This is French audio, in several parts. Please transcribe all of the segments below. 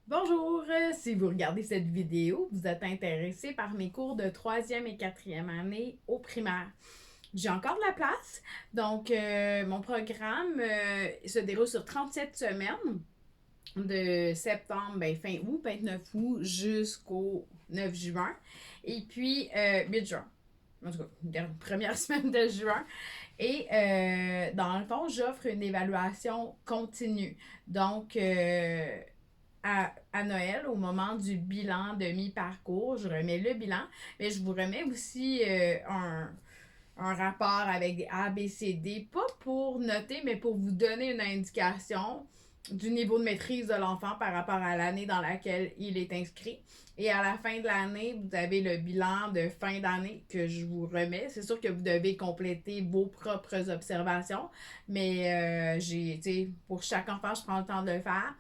Bonjour, si vous regardez cette vidéo, vous êtes intéressé par mes cours de troisième et quatrième année au primaire. J'ai encore de la place, donc mon programme se déroule sur 37 semaines, de septembre, fin août, 29 août jusqu'au 9 juin, et puis 8 juin. En tout cas, la première semaine de juin. Et dans le fond, j'offre une évaluation continue. Donc, à Noël, au moment du bilan de mi-parcours, je remets le bilan, mais je vous remets aussi un rapport avec des A, B, C, D, pas pour noter, mais pour vous donner une indication du niveau de maîtrise de l'enfant par rapport à l'année dans laquelle il est inscrit. Et à la fin de l'année, vous avez le bilan de fin d'année que je vous remets. C'est sûr que vous devez compléter vos propres observations, mais pour chaque enfant, je prends le temps de le faire.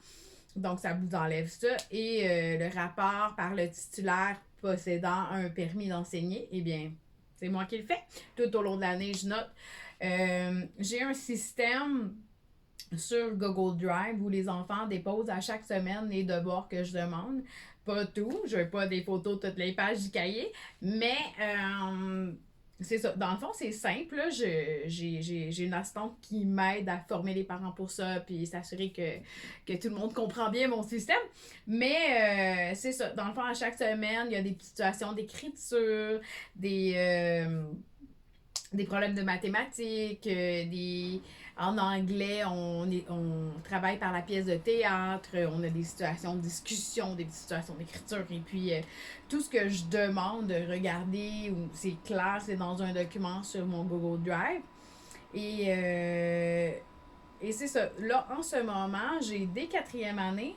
Donc, ça vous enlève ça. Et le rapport par le titulaire possédant un permis d'enseigner, eh bien, c'est moi qui le fais. Tout au long de l'année, je note. J'ai un système sur Google Drive où les enfants déposent à chaque semaine les devoirs que je demande. Pas tout, je veux pas des photos de toutes les pages du cahier, mais c'est ça. Dans le fond, c'est simple. J'ai une assistante qui m'aide à former les parents pour ça, puis s'assurer que tout le monde comprend bien mon système. Mais c'est ça. Dans le fond, à chaque semaine, il y a des petites situations d'écriture, des problèmes de mathématiques, en anglais, on travaille par la pièce de théâtre, on a des situations de discussion, des situations d'écriture, et puis tout ce que je demande de regarder, c'est clair, c'est dans un document sur mon Google Drive. Et, euh, et c'est ça. Là, en ce moment, j'ai des quatrièmes années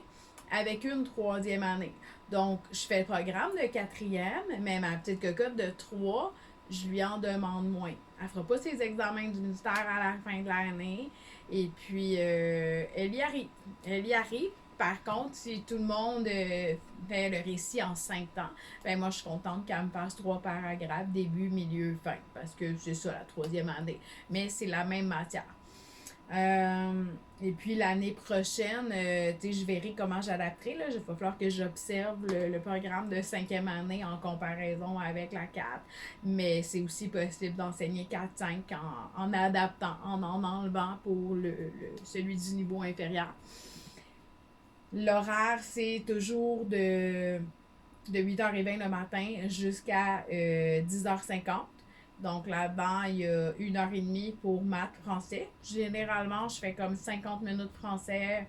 avec une troisième année. Donc, je fais le programme de quatrième, mais ma petite cocotte de 3, je lui en demande moins. Elle fera pas ses examens du ministère à la fin de l'année. Et puis, elle y arrive. Elle y arrive. Par contre, si tout le monde fait le récit en 5 temps, ben moi, je suis contente qu'elle me fasse 3 paragraphes, début, milieu, fin. Parce que c'est ça, la troisième année. Mais c'est la même matière. Euh, et puis l'année prochaine, je verrai comment j'adapterai. Là. Il va falloir que j'observe le programme de cinquième année en comparaison avec la 4. Mais c'est aussi possible d'enseigner 4-5 en adaptant, en enlevant pour celui du niveau inférieur. L'horaire, c'est toujours de 8h20 le matin jusqu'à 10h50. Donc là-dedans, il y a 1h30 pour maths, français. Généralement, je fais comme 50 minutes français,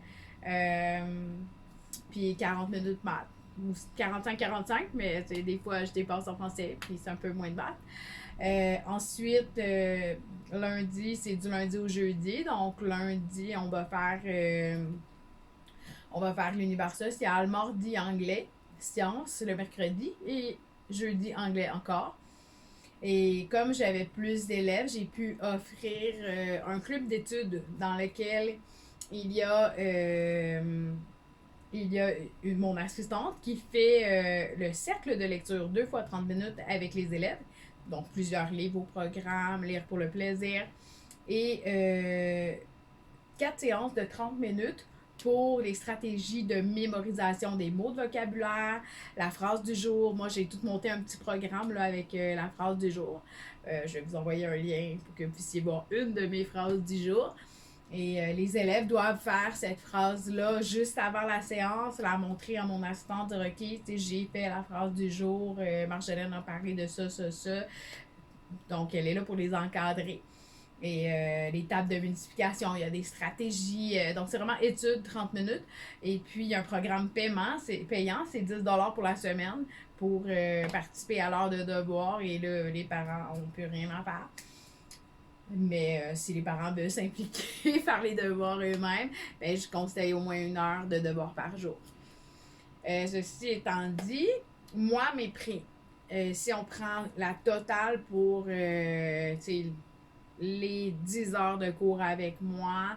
puis 40 minutes maths. Ou 45-45, mais des fois, je dépasse en français, puis c'est un peu moins de maths. Ensuite, lundi, c'est du lundi au jeudi. Donc lundi, on va faire l'univers social, mardi anglais, sciences le mercredi et jeudi anglais encore. Et comme j'avais plus d'élèves, j'ai pu offrir un club d'études dans lequel il y a, euh, il y a mon assistante qui fait le cercle de lecture 2 fois 30 minutes avec les élèves. Donc plusieurs livres au programme, lire pour le plaisir. Et 4 séances de 30 minutes pour les stratégies de mémorisation des mots de vocabulaire, la phrase du jour. Moi, j'ai tout monté un petit programme là, avec la phrase du jour. Je vais vous envoyer un lien pour que vous puissiez voir une de mes phrases du jour. Et les élèves doivent faire cette phrase-là juste avant la séance, la montrer à mon assistante, dire OK, j'ai fait la phrase du jour, Marjolaine a parlé de ça, ça, ça. Donc, elle est là pour les encadrer et les tables de multiplication, il y a des stratégies. Donc, c'est vraiment études 30 minutes. Et puis, il y a un programme payant, c'est 10 $ pour la semaine pour participer à l'heure de devoir. Et là, les parents n'ont plus rien à faire. Mais si les parents veulent s'impliquer, faire les devoirs eux-mêmes, ben, je conseille au moins 1 heure de devoirs par jour. Ceci étant dit, moi, mes prix, si on prend la totale pour les 10 heures de cours avec moi,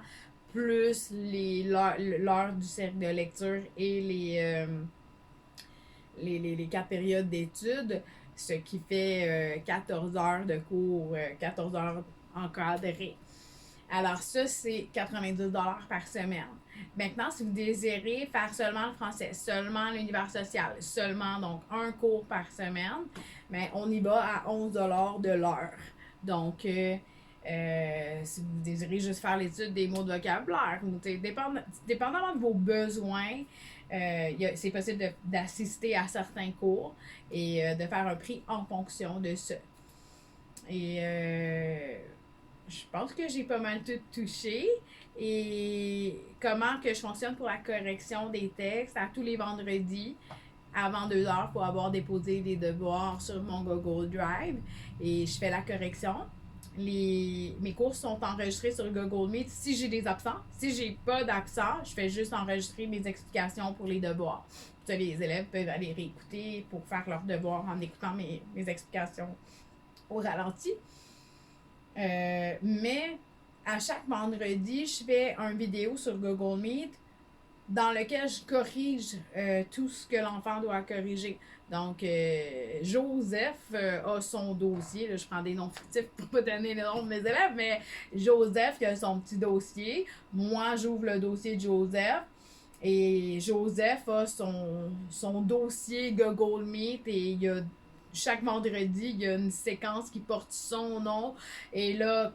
plus l'heure du cercle de lecture et les 4 périodes d'études, ce qui fait 14 heures de cours, 14 heures encadrées. Alors ça, c'est 90 $ par semaine. Maintenant, si vous désirez faire seulement le français, seulement l'univers social, seulement donc un cours par semaine, mais on y va à 11 de l'heure. Donc, si vous désirez juste faire l'étude des mots de vocabulaire, dépendamment de vos besoins, c'est possible d'assister à certains cours et de faire un prix en fonction de ça. Et je pense que j'ai pas mal tout touché. Et comment que je fonctionne pour la correction des textes à tous les vendredis avant 2 heures pour avoir déposé des devoirs sur mon Google Drive. Et je fais la correction. Mes cours sont enregistrés sur Google Meet si j'ai des absents. Si j'ai pas d'absents, je fais juste enregistrer mes explications pour les devoirs. Les élèves peuvent aller réécouter pour faire leurs devoirs en écoutant mes explications au ralenti. Mais à chaque vendredi, je fais une vidéo sur Google Meet dans lequel je corrige tout ce que l'enfant doit corriger. Donc, Joseph a son dossier. Là, je prends des noms fictifs pour ne pas donner le nom de mes élèves, mais Joseph qui a son petit dossier. Moi, j'ouvre le dossier de Joseph. Et Joseph a son dossier Google Meet et il y a chaque vendredi, il y a une séquence qui porte son nom. Et là,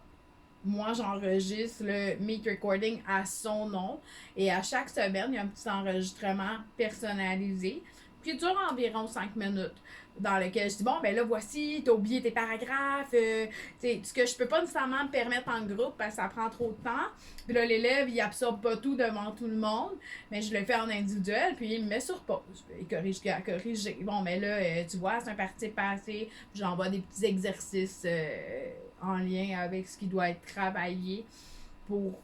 moi, j'enregistre le Meet Recording à son nom. Et à chaque semaine, il y a un petit enregistrement personnalisé qui dure environ 5 minutes. Dans lequel je dis, bon, ben là, voici, t'as oublié tes paragraphes. Ce que je peux pas nécessairement me permettre en groupe parce que ça prend trop de temps. Puis là, l'élève, il absorbe pas tout devant tout le monde. Mais je le fais en individuel, puis il me met sur pause. Il corrige ce qu'il a corrigé. Bon, mais là, tu vois, c'est un participe passé. J'envoie des petits exercices en lien avec ce qui doit être travaillé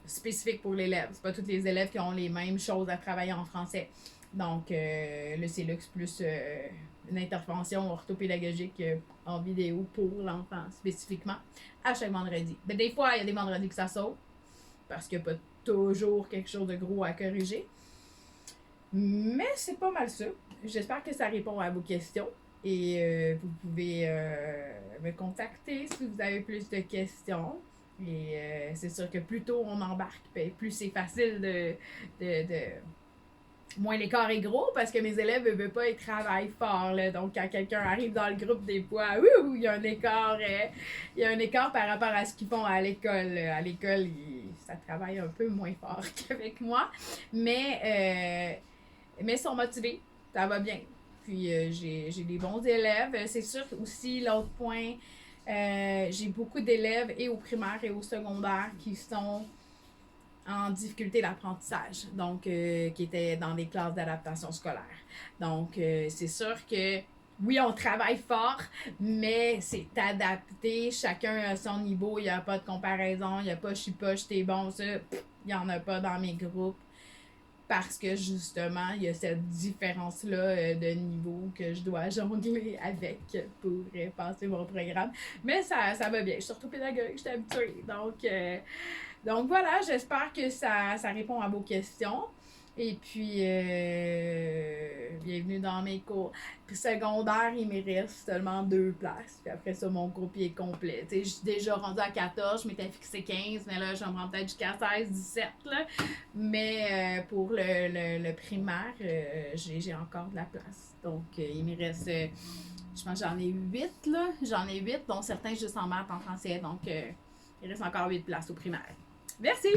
spécifique pour l'élève. C'est pas tous les élèves qui ont les mêmes choses à travailler en français. Donc, le CELUX plus une intervention orthopédagogique en vidéo pour l'enfant spécifiquement à chaque vendredi. Mais des fois, il y a des vendredis que ça saute parce qu'il n'y a pas toujours quelque chose de gros à corriger. Mais c'est pas mal ça. J'espère que ça répond à vos questions. Et vous pouvez me contacter si vous avez plus de questions. Et c'est sûr que plus tôt on embarque, plus c'est facile de moins l'écart est gros parce que mes élèves ne veulent pas, ils travaillent fort. Là. Donc, quand quelqu'un arrive dans le groupe, des fois, il y a un écart par rapport à ce qu'ils font à l'école. À l'école, ça travaille un peu moins fort qu'avec moi. Mais ils sont motivés. Ça va bien. Puis, j'ai des bons élèves. C'est sûr aussi, l'autre point, j'ai beaucoup d'élèves et au primaire et au secondaire qui sont en difficulté d'apprentissage, donc qui étaient dans des classes d'adaptation scolaire. Donc, c'est sûr que oui, on travaille fort, mais c'est adapté. Chacun à son niveau. Il n'y a pas de comparaison. Il n'y a pas je suis poche, t'es bon, ça. Il n'y en a pas dans mes groupes. Parce que justement, il y a cette différence-là de niveau que je dois jongler avec pour passer mon programme. Mais ça va bien. Je suis surtout pédagogue, je suis habituée. Donc voilà, j'espère que ça répond à vos questions. Et puis, bienvenue dans mes cours. Puis secondaire, il me reste seulement 2 places. Puis après ça, mon groupe il est complet. Tu sais, je suis déjà rendue à 14, je m'étais fixé 15, mais là, je vais me rendre peut-être jusqu'à 16, 17. Là. Mais pour le primaire, j'ai encore de la place. Donc, il me reste, je pense que j'en ai 8, là. J'en ai 8, dont certains juste en maths, en français. Donc, il reste encore 8 places au primaire. Merci!